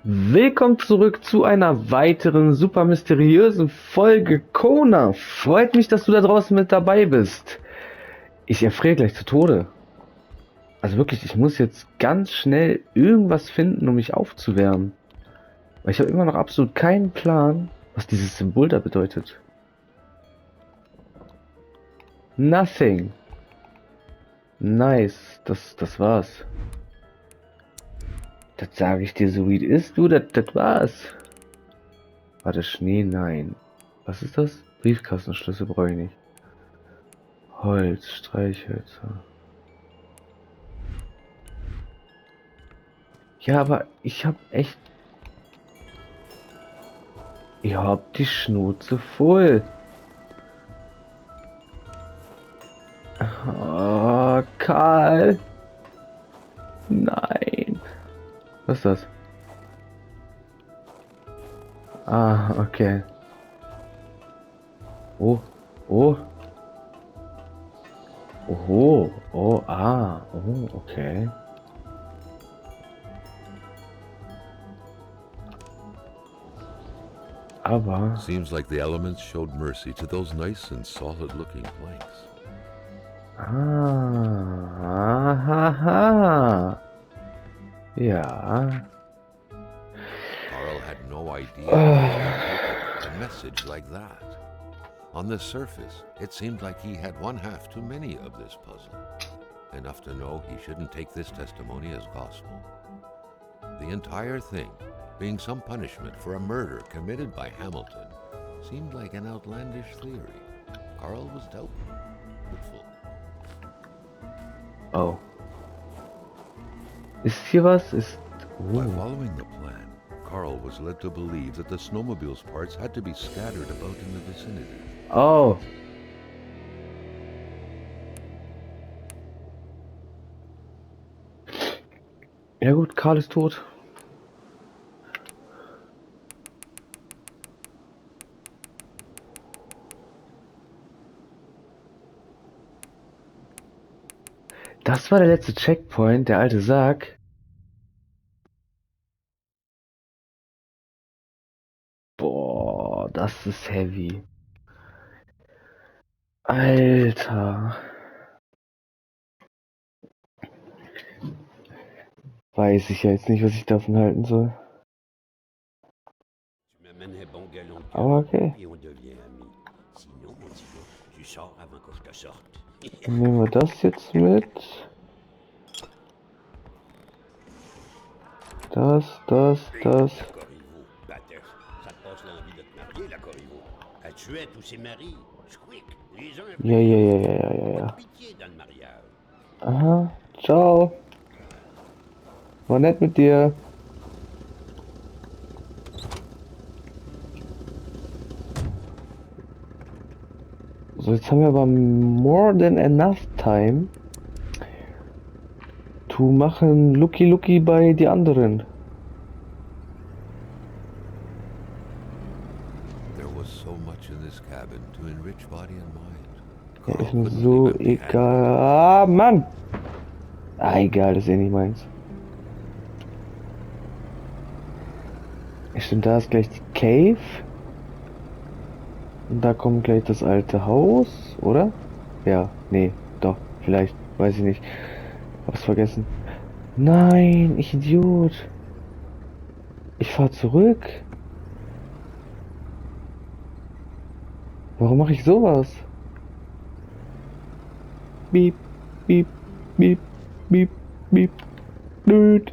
Willkommen zurück zu einer weiteren super mysteriösen Folge Kona. Freut mich, dass du da draußen mit dabei bist. Ich erfriere gleich zu Tode. Also wirklich, ich muss jetzt ganz schnell irgendwas finden, um mich aufzuwärmen. Weil ich habe immer noch absolut keinen Plan, was dieses Symbol da bedeutet. Nothing. Nice. Das war's. Das sage ich dir so wie es ist, du, das war's. War das Schnee? Nein. Was ist das? Briefkastenschlüssel brauche ich nicht. Holz, Streichhölzer. Ja, aber ich hab echt. Ich hab die Schnauze voll. Oh, Karl. Nein. Was ist das? Ah, okay. Oh, oh. Oho. Oh, ah. Oh, okay. Aber. Seems like the elements showed mercy to those nice and solid-looking planks. Ah. Haha. Ja. Carl had no idea Oh. a message like that. On the surface, it seemed like he had one half too many of this puzzle. Enough to know he shouldn't take this testimony as gospel. The entire thing, being some punishment for a murder committed by Hamilton, seemed like an outlandish theory. Carl was doubtful. Oh. Ist hier was? By following the plan, Carl was led to believe that the snowmobile's parts had to be scattered about in the vicinity. Oh. Ja gut, Karl ist tot. Das war der letzte Checkpoint, der alte Sarg. Boah, das ist heavy. Alter. Weiß ich ja jetzt nicht, was ich davon halten soll. Aber okay. Dann nehmen wir das jetzt mit. Das. Ja. Aha, ciao. War nett mit dir. So, jetzt haben wir aber more than enough time to machen Lucky bei die anderen. Ja, ist mir so egal. Ah, Mann! Ah, egal, das ist eh nicht meins. Stimmt, da ist gleich die Cave. Und da kommt gleich das alte Haus, oder? Ja, nee, doch, vielleicht, weiß ich nicht. Hab's vergessen. Nein, ich Idiot. Ich fahr zurück. Warum mache ich sowas? Piep, piep, piep, piep, piep, blöd.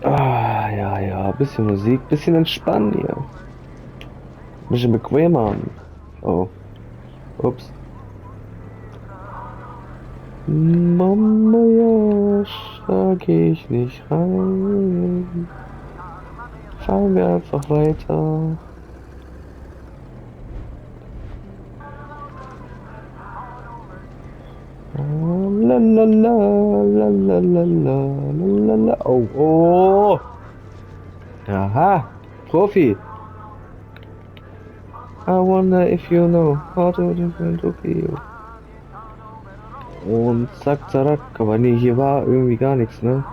Ah, ja, bisschen Musik, bisschen entspannen hier. Bisschen bequemer. Oh, ups. Mama, ja, da geh ich nicht rein. Fahren wir einfach weiter. La. Oh. Aha, Profi. I wonder if you know how to different to you. Und zack, zack. Aber nee, hier war irgendwie gar nichts, ne?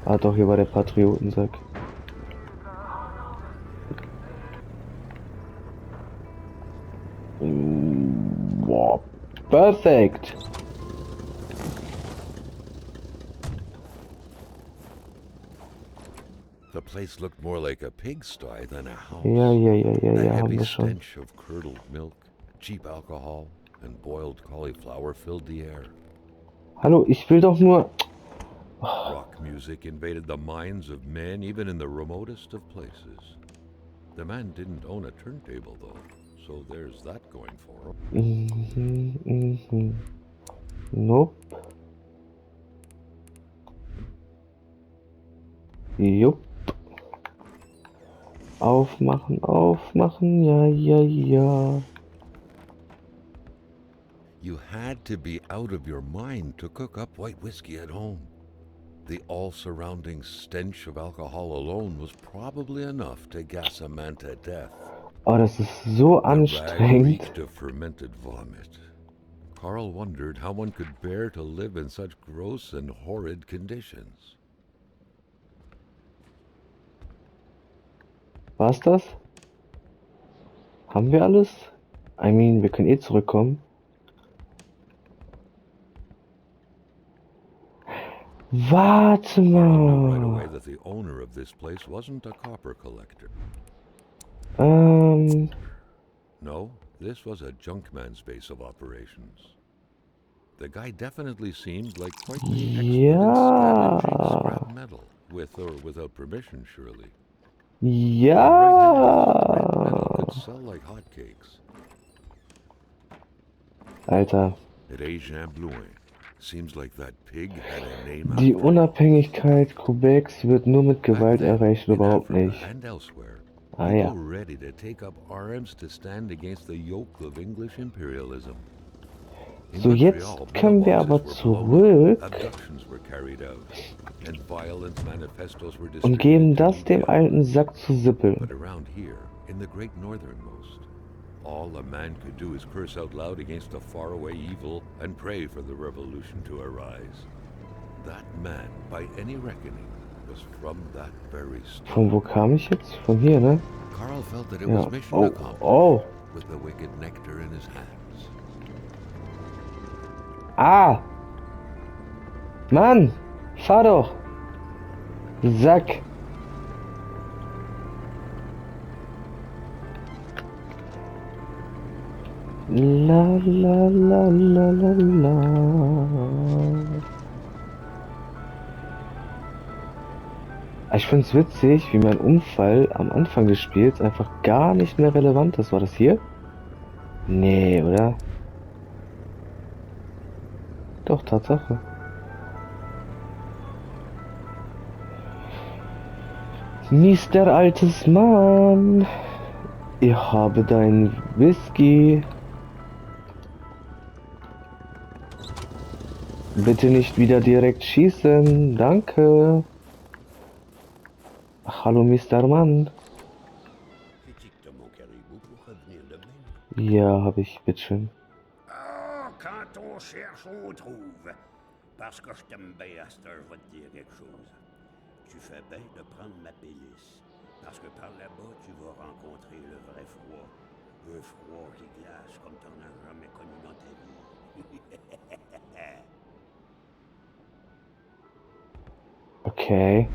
Ah doch, hier war der Patriotensack. Boah, perfekt. The place looked more like a pigsty than a Ja, house. ja, ja, ja, A ja, haben heavy wir schon. stench of curdled milk, cheap alcohol, and boiled cauliflower filled the air. Hallo, ich will doch nur... Rock music invaded the minds of men even in the remotest of places. The man didn't own a turntable, though, so there's that going for him. Mhm, mhm. Nope. Jupp. Aufmachen, aufmachen, ja, ja, ja. You had to be out of your mind to cook up white whiskey at home. The all-surrounding stench of alcohol alone was probably enough to gas a man to death. Oh, das ist so The rag anstrengend. reeked of fermented vomit. Carl wondered how one could bear to live in such gross and horrid conditions. War's das? Haben wir alles? I mean, wir können eh zurückkommen. Warte Carl knew right away mal. that the owner of this place wasn't a copper collector. Ähm, No, this was a junkman's base of operations. The guy definitely seemed like quite the expert in scavenging scrap ja. metal, with or without permission, surely. Ja. In the right hands, red metal could sell like hotcakes. Alter, At Agen Blouin, seems like that pig had a name die after all. Unabhängigkeit Quebecs wird nur mit Back Gewalt then, erreicht, in überhaupt Africa nicht. and elsewhere, Ah people ja. were ready to take up arms to stand against the yoke of English imperialism. In So, jetzt Montreal, können wir mailboxes aber were blown up, zurück abductions were carried out, and violent manifestos were und distributed geben to das dem media alten outlets. Sack zu sippeln. But around here, in the great northernmost, all a man could do is curse out loud against a faraway evil and pray for the revolution to arise. That man, by any reckoning, was from that very Von wo stone. kam ich jetzt? Von hier, ne? Carl felt that it Ja. was mission Oh, accomplished, oh. with the wicked nectar in his hands. Ah! Mann! Fahr doch! Sack! La la la la la la. Ich find's witzig, wie mein Unfall am Anfang des Spiels einfach gar nicht mehr relevant ist. War das hier? Nee, oder? Doch, Tatsache. Mister altes Mann, ich habe dein Whisky. Bitte nicht wieder direkt schießen, danke. Hallo, Mister Mann. Ja, habe ich, bitteschön. Ah, quand on cherche, on trouve. Parce que je t'aime bien, Astor, je vais te dire quelque chose. Tu fais bien de prendre ma pélice. Parce que par là-bas, tu vas rencontrer le vrai froid. Un froid qui glace comme t'en as jamais connu dans ta vie. Okay.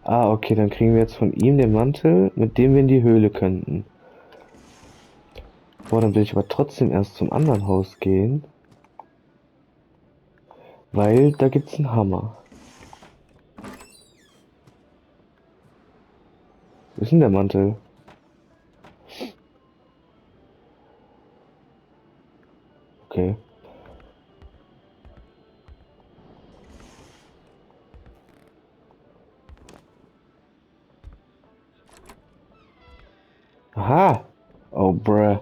Ah, okay, dann kriegen wir jetzt von ihm den Mantel, mit dem wir in die Höhle könnten. Boah, dann will ich aber trotzdem erst zum anderen Haus gehen. Weil da gibt's einen Hammer. Wo ist denn der Mantel? Okay. Aha! Oh, bruh.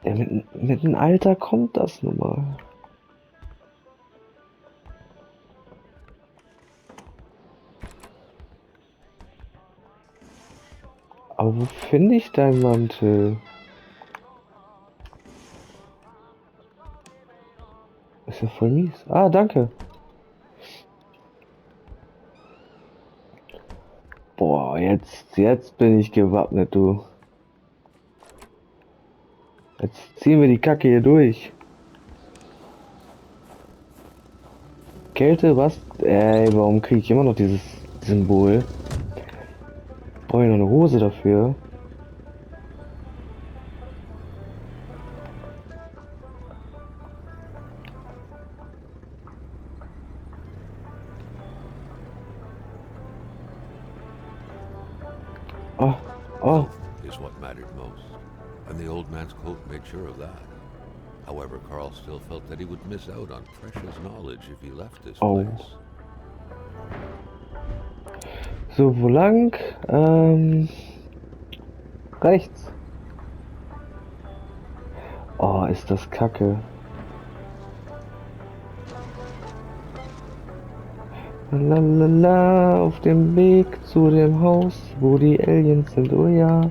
Ja, mit dem Alter kommt das nun mal. Aber wo finde ich deinen Mantel? ja voll mies. Ah, danke. Boah, jetzt bin ich gewappnet, du. Jetzt ziehen wir die Kacke hier durch. Kälte, was? Ey, warum kriege ich immer noch dieses Symbol? Brauche ich noch eine Hose dafür? Oh, oh. Health is what mattered most, and the old man's coat made sure of that. However, Carl still felt that he would miss out on precious knowledge if he left this Oh. place. So, wo lang? Rechts. Oh, ist das kacke. Lalala, auf dem Weg zu dem Haus, wo die Aliens sind, oh ja.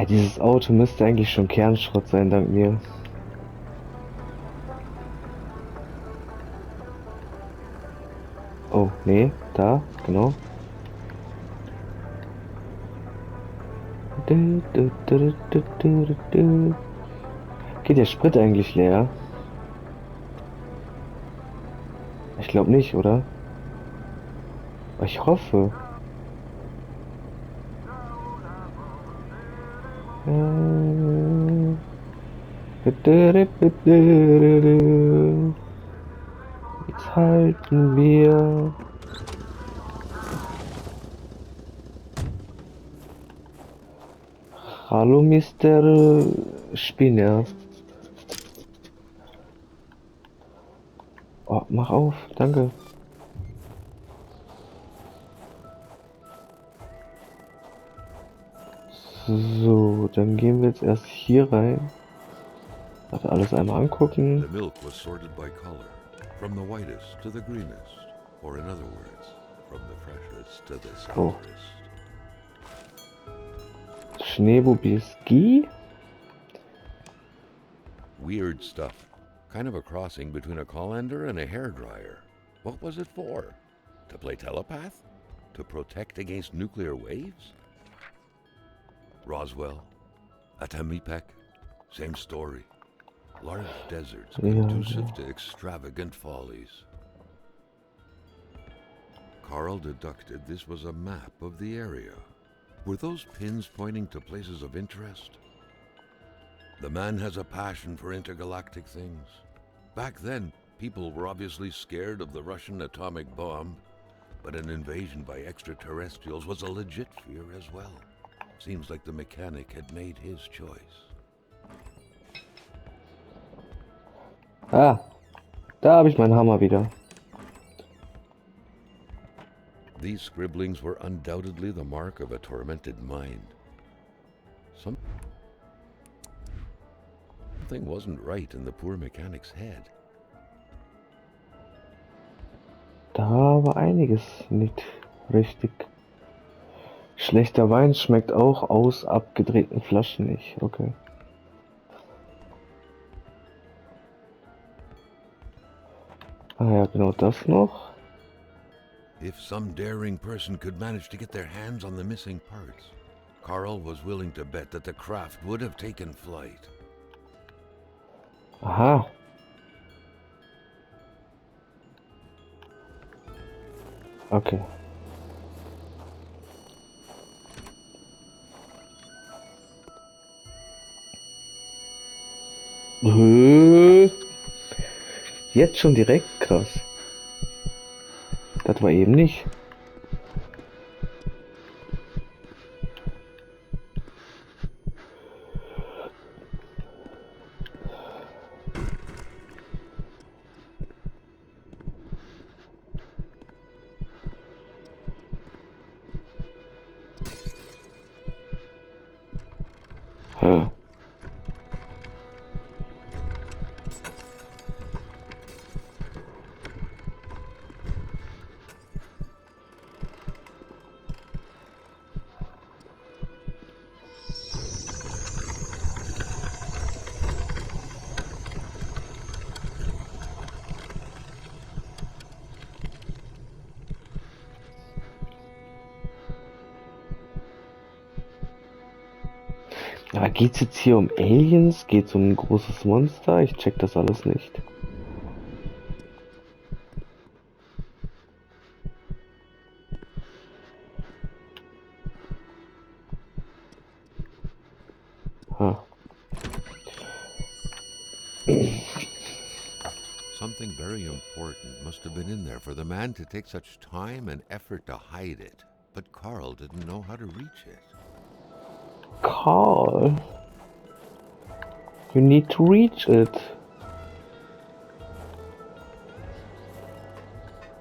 Dieses Auto müsste eigentlich schon Kernschrott sein, dank mir. Oh, nee, da, genau. Geht der Sprit eigentlich leer? Ich glaube nicht, oder? Ich hoffe. Jetzt halten wir. Hallo, Mr. Spinner. Oh, mach auf, danke. So, dann gehen wir jetzt erst hier rein. Warte, alles einmal angucken. The milk was sorted by color, from the whitest to the greenest, or in other words, from the freshest to the Oh. sourest. Schneebubieski? Weird stuff. Kind of a crossing between a colander and a hairdryer. What was it for? To play telepath? To protect against nuclear waves? Roswell, Atamipek, same story. Large deserts conducive to extravagant follies. Carl deducted this was a map of the area. Were those pins pointing to places of interest? The man has a passion for intergalactic things. Back then, people were obviously scared of the Russian atomic bomb, but an invasion by extraterrestrials was a legit fear as well. Seems like the mechanic had made his choice. Ah, da habe ich meinen Hammer wieder. These scribblings were undoubtedly the mark of a tormented mind. Something wasn't right in the poor mechanic's head. Da war einiges nicht richtig. Schlechter Wein schmeckt auch aus abgedrehten Flaschen nicht. Okay. Ah ja, genau das noch. If some daring person could manage to get their hands on the missing parts, Carl was willing to bet that the craft would have taken flight. Aha. Okay. Jetzt schon direkt krass. Das war eben nicht. Hä? Aber geht's jetzt hier um Aliens? Geht's um ein großes Monster? Ich check das alles nicht. Ha. Something very important must have been in there for the man to take such time and effort to hide it. But Carl didn't know how to reach it. Carl, you need to reach it.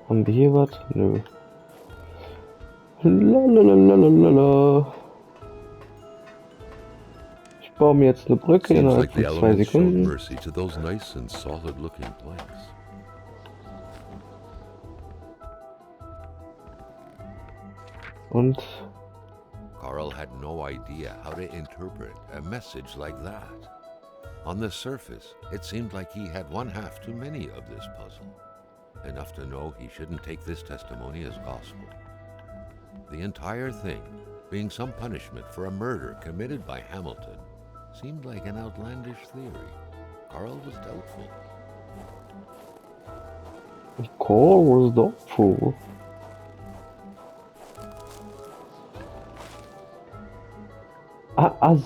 Haben wir hier was? Nö. Lalalala. Ich baue mir jetzt eine Brücke Seems innerhalb like the von 2 elements showed Sekunden. mercy to those nice and solid-looking planks. Und Carl had no idea how to interpret a message like that. On the surface, it seemed like he had one half too many of this puzzle. Enough to know he shouldn't take this testimony as gospel. The entire thing, being some punishment for a murder committed by Hamilton, seemed like an outlandish theory. Carl was doubtful. Carl was doubtful.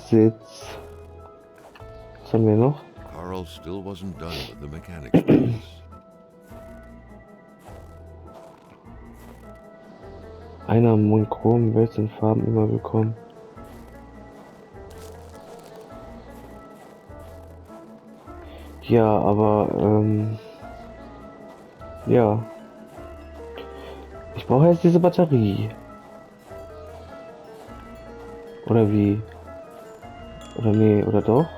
Sitz. Was haben wir noch? Carl still wasn't done with the mechanic's business. Einer monochrom, welchen Farben immer willkommen. Ja, aber ja. Ich brauche jetzt diese Batterie. Oder wie? Oder nee, oder doch?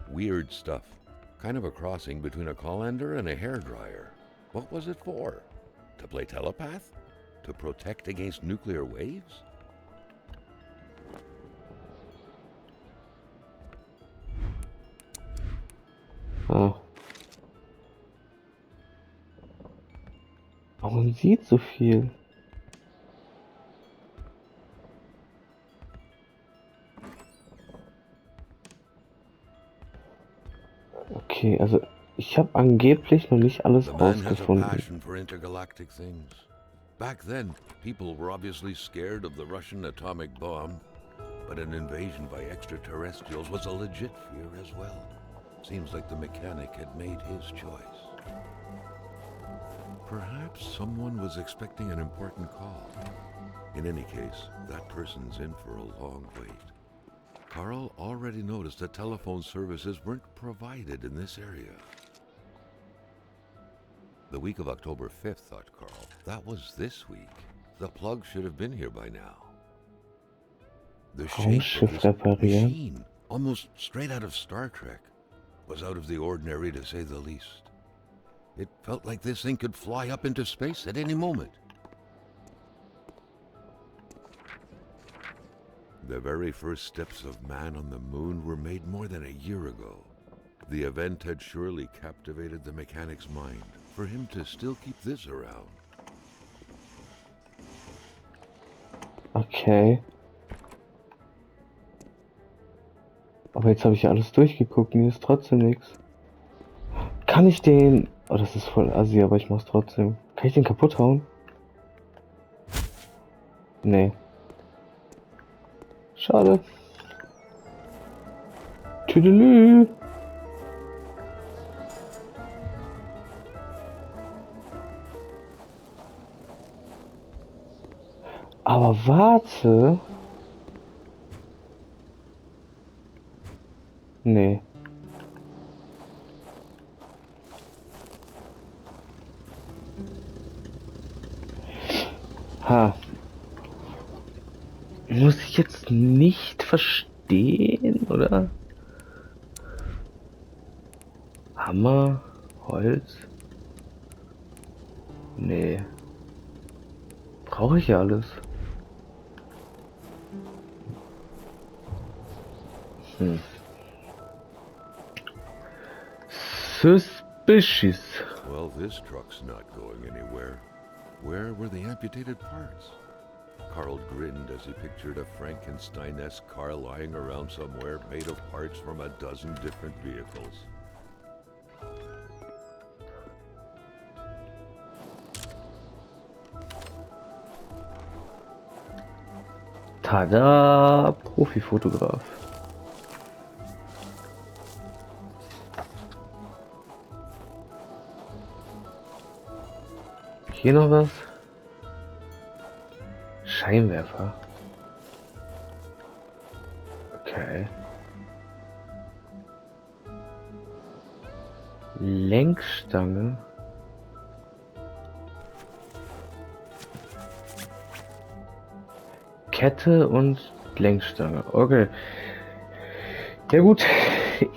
Weird stuff. Kind of a crossing between a colander and a hairdryer. What was it for? To play telepath? To protect against nuclear waves? Ah. Aber man sieht so viel. Okay, also ich habe angeblich noch nicht alles The man has a rausgefunden. passion for intergalactic things. Back then, people were obviously scared of the Russian atomic bomb, but an invasion by extraterrestrials was a legit fear as well. Seems like the mechanic had made his choice. Perhaps someone was expecting an important call. In any case, that person's in for a long wait. Carl already noticed that telephone services weren't provided in this area. The week of October 5th, thought Carl. That was this week. The plug should have been here by now. The shape of this machine, almost straight out of Star Trek, was out of the ordinary to say the least. It felt like this thing could fly up into space at any moment. The very first steps of man on the moon were made more than a year ago. The event had surely captivated the mechanic's mind for him to still keep this around. Okay. Aber jetzt habe ich ja alles durchgeguckt und hier ist trotzdem nichts. Kann ich den... Oh, das ist voll assi, aber ich mach's trotzdem. Kann ich den kaputt hauen? Nee. Schade. Tüdelü. Aber warte. Nee. Ha. Muss ich jetzt nicht verstehen, oder? Hammer, Holz. Nee. Brauche ich ja alles. Suspicious. Well, this truck's not going anywhere. Where were the amputated parts? Carl grinned as he pictured a Frankenstein-esque car lying around somewhere made of parts from a dozen different vehicles. Tada! Profifotograf. Hier noch was? Scheinwerfer. Okay. Lenkstange. Kette und Lenkstange. Okay. Ja gut,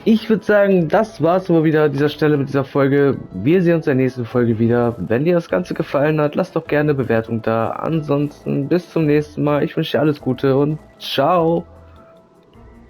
ich würde sagen, das war's aber wieder an dieser Stelle mit dieser Folge. Wir sehen uns in der nächsten Folge wieder. Wenn dir das Ganze gefallen hat, lasst doch gerne eine Bewertung da. Ansonsten bis zum nächsten Mal. Ich wünsche dir alles Gute und ciao.